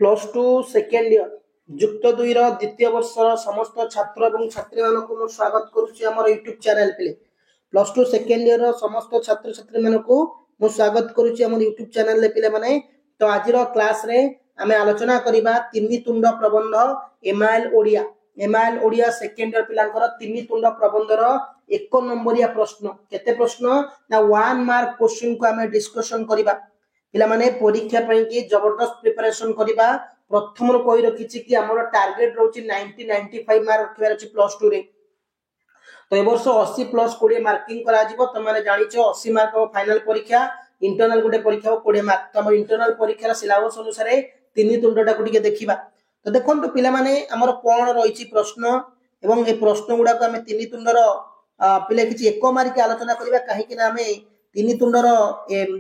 +2 second year युक्त 2 रो द्वितीय वर्षर समस्त छात्र एवं छात्री मानक मु स्वागत करूची हमर YouTube चैनल पे। +2 सेकेंड ईयर रो समस्त छात्र छात्री मानक मु स्वागत करूची हमर YouTube चैनल ले पिले माने। तो आज रो क्लास रे आमे आलोचना करिबा तिनि तुंड प्रबंध एमआईएल ओडिया सेकेंड ईयर पिलांकर तिनि तुंड प्रबंध रो 1 नंबरिया प्रश्न केते प्रश्न ना 1 मार्क क्वेश्चन को आमे डिस्कशन करिबा। पिला माने परीक्षा पई की जबरदस्त प्रिपरेशन करिबा। प्रथम रो कहि रखिछि कि हमर टारगेट रहउछि 90 95 मार्क रखिबार अछि +2 रे। तो ए वर्ष 80 प्लस 20 मार्किंग करा जिवो। त माने जानिछो 80 मार्क फाइनल परीक्षा इंटरनल गुटे परीक्षा 20 मार्क। त हमर इंटरनल परीक्षा सिलेबस अनुसार तिनि तुंडटा को टिके देखिबा। तो देखंतु पिला माने हमर कोन रहिछि प्रश्न एवं ए प्रश्न गुडा को हमें तिनि तुंडर पिले किछि 1 मार्क आलोचना करिबा। काहे कि ना हमें तिनि तुंडर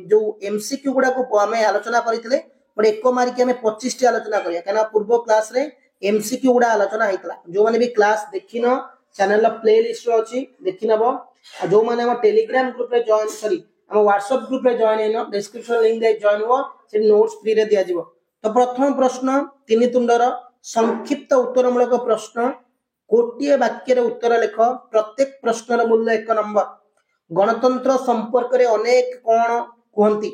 जो एमसीक्यू गुडा को हमें आलोचना करितले बट 1 मार्क हमें 25 टी आलोचना करिया। काना पूर्व क्लास रे एमसीक्यू गुडा आलोचना हेतला। जो माने भी क्लास देखिनो चैनल प्लेलिस्ट रो अछि देखिनबो। जो माने हम टेलीग्राम ग्रुप रे जॉइन सॉरी हम व्हाट्सएप ग्रुप रे जॉइन हेनो डिस्क्रिप्शन लिंक दे जॉइन हो से नोट्स फ्री रे दिया जिवो। तो प्रथम प्रश्न तिनि तुंडर संक्षिप्त उत्तरमूलक प्रश्न कोटिए वाक्य रे उत्तर लेख। प्रत्येक प्रश्नर मूल्य 1 नंबर। गणतंत्र संपर्क रे अनेक कोन कहंती।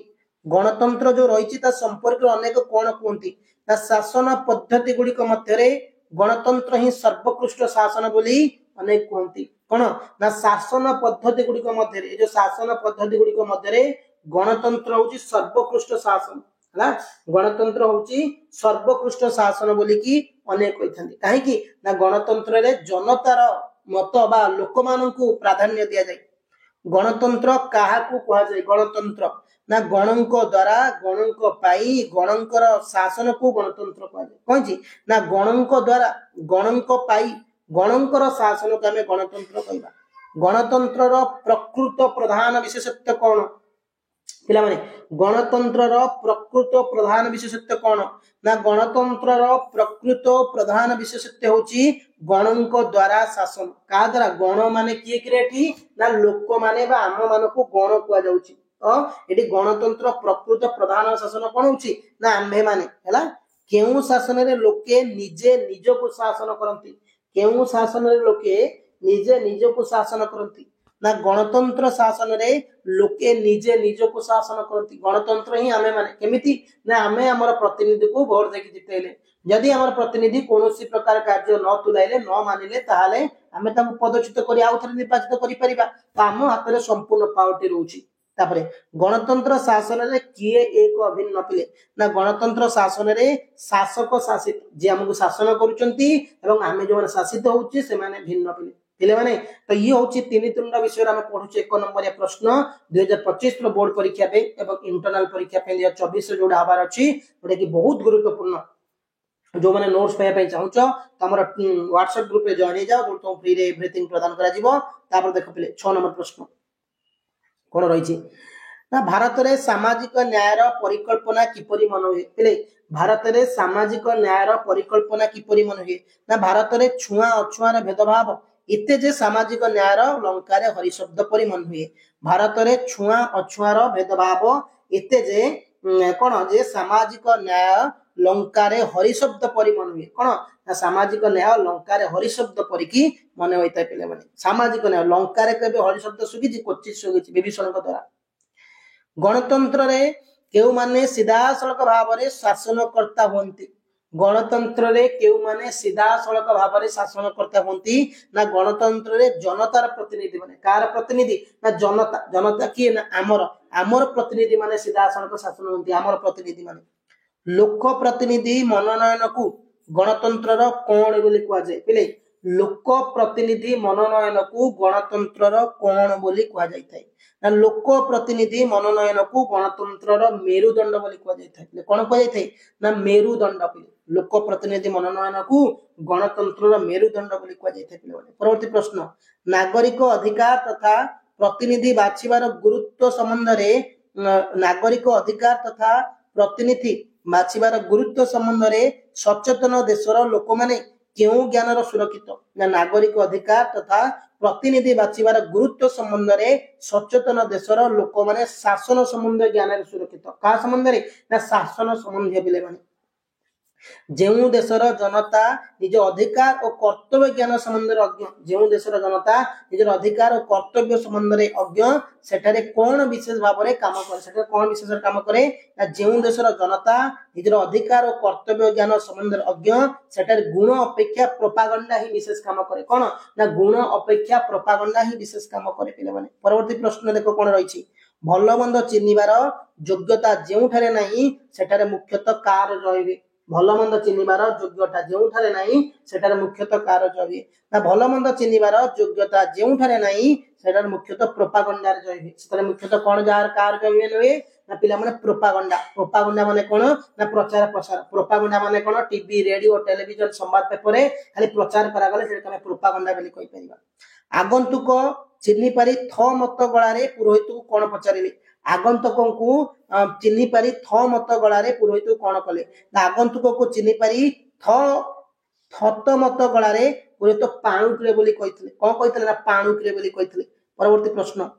गणतंत्र जो रहिछि ता संपर्क रे अनेक कोन कहंती। ता शासन पद्धति गुडी को मध्य रे गणतंत्र ही सर्वोत्कृष्ट शासन बोली अनेक कहंती। कोन ना शासन पद्धति गुडी को मध्य रे जो शासन पद्धति गुडी को मध्य रे गणतंत्र होछि सर्वोत्कृष्ट शासन हला। गणतंत्र होछि सर्वोत्कृष्ट शासन बोली की अनेक कहिथांती। काहे की ना गणतंत्र रे जनतार मत बा लोक माननकु प्राधान्य दिया जाय। गणतंत्र काहाकू कहा जाय। गणतंत्र ना गणंक द्वारा गणंक पाई गणंकर शासन को गणतंत्र कहा जाय। कहछि ना गणंक द्वारा गणंक पाई गणंकर शासन को हमें गणतंत्र कहबा। गणतंत्र रो प्रकृत प्रधान विशेषत्व कोन पिला माने गणतंत्र रो प्रकृत प्रधान विशेषत्व कोन ना गणतंत्र रो प्रकृत प्रधान विशेषत्व होछि गणंक द्वारा शासन। का द्वारा गण माने किए क्रिएटी ना लोक माने बा आम मानको गण कुआ जाउछि। तो एटी गणतंत्र प्रकृत प्रधान शासन कोन होछि ना आम्भे माने हला। केउ शासन रे लोके निजे निज को शासन करंती। केउ शासन रे लोके निजे निज को शासन करंती ना गणतंत्र शासन रे लोके निजे निज को शासन करंती। गणतंत्र ही आमे माने केमिति ना आमे हमर प्रतिनिधि को वोट देके जितेले। यदि हमर प्रतिनिधि कोनोसी प्रकार कार्य न तुलाइले न मानिले ताहाले आमे ताको पदच्युत करी आउथरे निर्वाचित करि परिबा। त आम हातरे संपूर्ण पावरटी रहउची। तापरे गणतंत्र शासन रे किए एक अभिन्न पिले ना गणतंत्र शासन रे शासक शासित जे हमकु शासन करूचंती एवं आमे जो शासित होउची से माने भिन्न पिले पिले माने। तो ये होची तिनि तुंड विषय आमे पढुचे 1 नंबरिया प्रश्न 2025 रो बोर्ड परीक्षा पे एवं इंटरनल परीक्षा पे 2024 रो जोडा हबार अछि ओडे की बहुत गुरुत्वपूर्ण। जो माने नोट्स पाया पई चाहूच त हमर व्हाट्सएप ग्रुप रे जॉइन जाओ जो तो फ्री रे एवरीथिंग प्रदान करा जिवो। तापर देखो पिले 6 नंबर प्रश्न कोन रहिछि ना भारत रे सामाजिक न्याय रो परिकल्पना किपरि मन होय। पिले भारत रे सामाजिक न्याय रो परिकल्पना किपरि मन होय ना भारत रे छुआ अछुआ रे भेदभाव इते जे सामाजिक न्याय रो लंका रे हरि शब्द परि मन होय। भारत रे छुआ अछुआ रो भेदभाव इते जे कोन जे सामाजिक न्याय लंका रे हरि शब्द परि मन होय। कोन ना सामाजिक न्याय लंका रे हरि शब्द परि की मन होइता पिले माने। सामाजिक न्याय लंका रे केबे हरि शब्द सुगी जे कोचित सुगी विभीषण को द्वारा। गणतंत्र रे केउ माने सीधा सड़क भाव रे शासनकर्ता होंती। गणतंत्र रे केउ माने सीधा सड़क भाव रे शासनकर्ता होंती ना गणतंत्र रे जनतार प्रतिनिधि माने कार प्रतिनिधि ना जनता। जनता किए ना आमर प्रतिनिधि माने सीधा सड़क शासन होंती आमर प्रतिनिधि माने। लोक प्रतिनिधि मनोनयन को गणतंत्र रो कोण बोली कुआ जाय। पिले लोक प्रतिनिधि मनोनयन को गणतंत्र रो कोण बोली कुआ जाय थाय ना लोक प्रतिनिधि मनोनयन को गणतंत्र रो मेरुदंड बोली कुआ जाय थाय। कोन कुआ जाय थाय ना मेरुदंड। पिले लोक प्रतिनिधि मनोनयन को गणतंत्र रो मेरुदंड बोली कुआ जाय थाय। परवर्ती प्रश्न नागरिक अधिकार तथा प्रतिनिधि बाछिबार गुरुत्व संबंध रे नागरिक अधिकार तथा प्रतिनिधि बाछिबार गुरुत्व संबंध रे सचेतन देशर लोक माने केउ ज्ञानर सुरक्षित ना नागरिक अधिकार तथा प्रतिनिधि बाछिबार गुरुत्व संबंध रे सचेतन देशर लोक माने शासन संबंध ज्ञान रे सुरक्षित। का संबंध रे ना शासन संबंध पिले माने। ଯେଉଁ ଦେଶର ଜନତା ନିଜ ଅଧିକାର ଓ କର୍ତ୍ତବ୍ୟ ଜ୍ଞାନ ସମ୍ବନ୍ଧରେ ଅଜ୍ଞ ଯେଉଁ ଦେଶର ଜନତା ନିଜର ଅଧିକାର ଓ କର୍ତ୍ତବ୍ୟ ସମ୍ବନ୍ଧରେ ଅଜ୍ଞ ସେଠାରେ କଣ ବିଶେଷ ଭାବରେ କାମ କରେ ସେଠାରେ କଣ ବିଶେଷ କାମ କରେ ନା ଯେଉଁ ଦେଶର ଜନତା ନିଜର ଅଧିକାର ଓ କର୍ତ୍ତବ୍ୟ ଜ୍ଞାନ ସମ୍ବନ୍ଧରେ ଅଜ୍ଞ ସେଠାରେ ଗୁଣ ଅପେକ୍ଷା ପ୍ରୋପାଗଣ୍ଡା ହିଁ ବିଶେଷ କାମ କରେ କଣ ନା ଗୁଣ ଅପେକ୍ଷା ପ୍ରୋପାଗଣ୍ଡା ହିଁ ବିଶେଷ କାମ କରେ ପିଲାମାନେ ପରବର୍ତ୍ତୀ ପ୍ରଶ୍ନ ଦେଖ କଣ ରହିଛି ଭଲ ମନ୍ଦ ଚିହ୍ନିବାର ଯୋଗ୍ୟତା ଯେଉଁଠାରେ ନାହିଁ ସେଠାରେ ମୁଖ୍ୟତଃ କାର ରହିବେ ଭଲ ମନ୍ଦ ଚିହ୍ନିବାର ଯୋଗ୍ୟତା ଯେଉଁଠାରେ ନାହିଁ ସେଠାରେ ମୁଖ୍ୟତଃ କାର ରହିବେ ନା ଭଲ ମନ୍ଦ ଚିହ୍ନିବାର ଯୋଗ୍ୟତା ଯେଉଁଠାରେ ନାହିଁ ସେଠାରେ ମୁଖ୍ୟତଃ ପ୍ରୋପାଗଣ୍ଡାରେ ରହିବେ ସେଠାରେ ମୁଖ୍ୟତଃ କଣ ଯାହାର କାର ରହିବେ ନୁହେଁ ନା ପିଲାମାନେ ପ୍ରୋପାଗଣ୍ଡା ମାନେ କଣ ନା ପ୍ରଚାର ପ୍ରସାର ପ୍ରୋପାଗଣ୍ଡା ମାନେ କଣ टीवी रेडियो टेलीविजन संवाद पेपर खाली प्रचार करागले सेटा तमे प्रोपागंडा बोली कहि परिबा आगंतुक चिन्हि पारि थ मत गळारे पुरोहित को कोन पचारिले आगंतुक को चिन्हि पारि थ मत गळारे पुरोहित को कोन कले आगंतुक को चिन्हि पारि थत मत गळारे पुरोहित पाणुकरे बोली कहितले कोन कहितले ना पाणुकरे बोली कहितले परवर्ती प्रश्न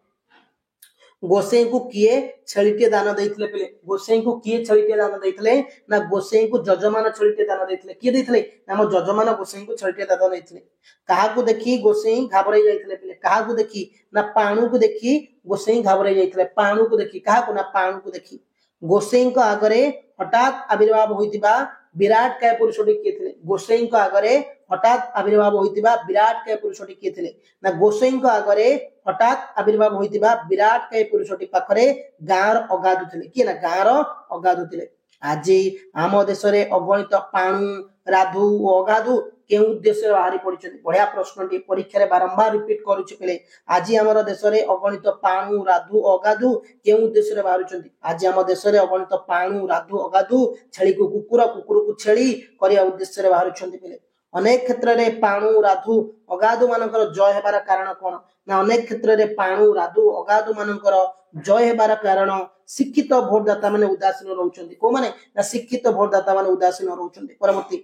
गोसाई को किए छेलिटे दान देइतले पिले गोसाई को किए छेलिटे दान देइतले ना गोसाई को जजमान छेलिटे दान देइतले किए देइतले ना मो जजमान गोसाई को छेलिटे दान देइतले काहा को देखि गोसाई घाबरै जाइतले पिले काहा को देखि ना पाणु को देखि गोसाई घाबरै जाइतले पाणु को देखि काहा को ना पाणु को देखि गोसाई को आगरे हठात आविर्भाव होइतिबा विराट काय पुरुषटी किए थिले गोसाई को आगरे हठात आविर्भाव होइतिबा विराट काय पुरुषटी किए थिले ना गोसाई को आगरे हठात आविर्भाव होइतिबा विराट काय पुरुषटी पाखरे गाँर अगाधु थिले कि ना गाँर अगाधु थिले आज आम देश रे अगणित पाणु राधु अगाधु के उद्देश्य बाहरी पड़िछन बढ़िया प्रश्नटी परीक्षा रे बारंबार रिपीट करूछि पिले आज हमर देश रे अगणित पाणु राधु अगाधु के उद्देश्य रे बाहरुछंती आज हम देश रे अगणित पाणु राधु अगाधु छेली को कुकुर कुकुर को छेली करिया उद्देश्य रे बाहरुछंती पिले अनेक क्षेत्र रे पाणु राधु अगाधु मानकर जय हेबार कारण कोन ना अनेक क्षेत्र रे पाणु राधु अगाधु मानकर जय हेबार कारण शिक्षित भोटदाता माने उदासीन रहउछंती को माने ना शिक्षित भोटदाता माने उदासीन रहउछंती परवर्ती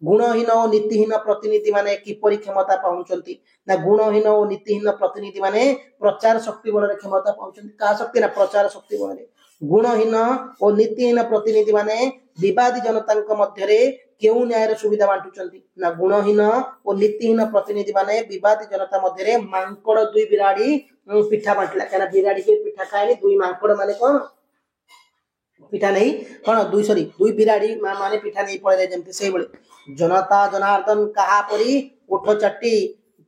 गुणहीन और नीतिहीन प्रतिनिधि माने किपरि क्षमता पाउछंती ना गुणहीन और नीतिहीन प्रतिनिधि माने प्रचार शक्ति बल रे क्षमता पाउछंती का शक्ति ना प्रचार शक्ति बल रे गुणहीन और नीतिहीन प्रतिनिधि माने विवादी जनतांक मध्य रे केउ न्याय रे सुविधा बांटुचंती ना गुणहीन और नीतिहीन प्रतिनिधि माने विवादी जनता मध्य रे मांकड़ दुई बिराड़ी पिठा बांटला काना बिराड़ी के पिठा खाइले दुई मांकड़ माने कोन पिठा नहीं कौन दुई बिराड़ी माने पिठा नहीं पड़े जमती से बळे जनता जनार्दन कहा परी उठ चट्टी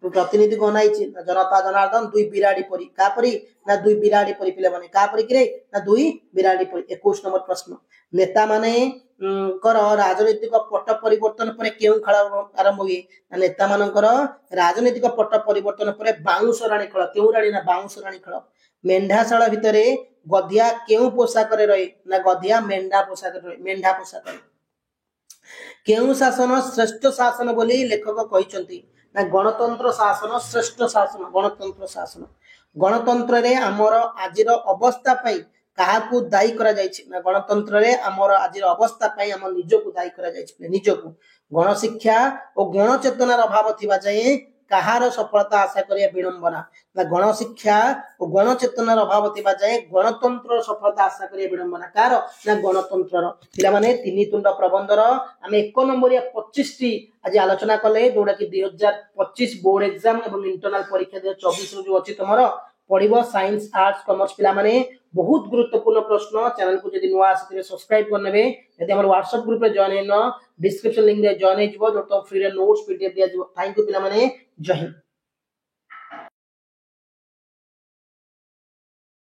प्रतिनिधि गनाई जनता जनार्दन दुई बिराड़ी परी का परी ना दुई बिराड़ी परी पिले माने का परी किरे ना दुई बिराड़ी परी 21 नंबर प्रश्न नेता माने कर राजनीतिक पट परिवर्तन पर केउ खेल आरंभ हुए ना नेता मानकर राजनीतिक पट परिवर्तन पर बाउंस राणी खेल केउ राणी ना बाउंस राणी खेल मेंढाशाला भितरे गधिया केउ पोशाक रे रहे ना गधिया मेंढा पोशाक रे रहे मेंढा पोशाक केउ शासन श्रेष्ठ शासन बोली लेखक कहिसंती ना गणतंत्र शासन श्रेष्ठ शासन गणतंत्र रे हमर आजिर अवस्था पई काहाकू दायी करा जायछि ना गणतंत्र रे हमर आजिर अवस्था पई हम निजको दायी करा जायछि निजको गण शिक्षा और गण चेतनार अभाव थिबा जाय कहार सफलता आशा करिया विडंबना ना गण शिक्षा और गण चेतनार अभाव थिबा जाय गणतंत्र सफलता आशा करिया विडंबना कार ना गणतंत्रर पिला माने तीन तुंड प्रबंधर आमे 1 नंबरिया 25 टी आज आलोचना कले जोडा कि 2025 बोर्ड एग्जाम एवं इंटरनल परीक्षा 2024 जो अछि तमरो पढिबो साइंस आर्ट्स कॉमर्स पिला माने बहुत गुरुत्वपूर्ण प्रश्न चैनल को यदि नुआ आसी सब्सक्राइब करनेबे यदि हमर व्हाट्सएप ग्रुप रे जॉइन हेन डिस्क्रिप्शन लिंक रे जॉइन हे जिवो जो तो फ्री रे नोट्स पीडीएफ दिया जिवो थैंक यू पिला माने जय हिंद।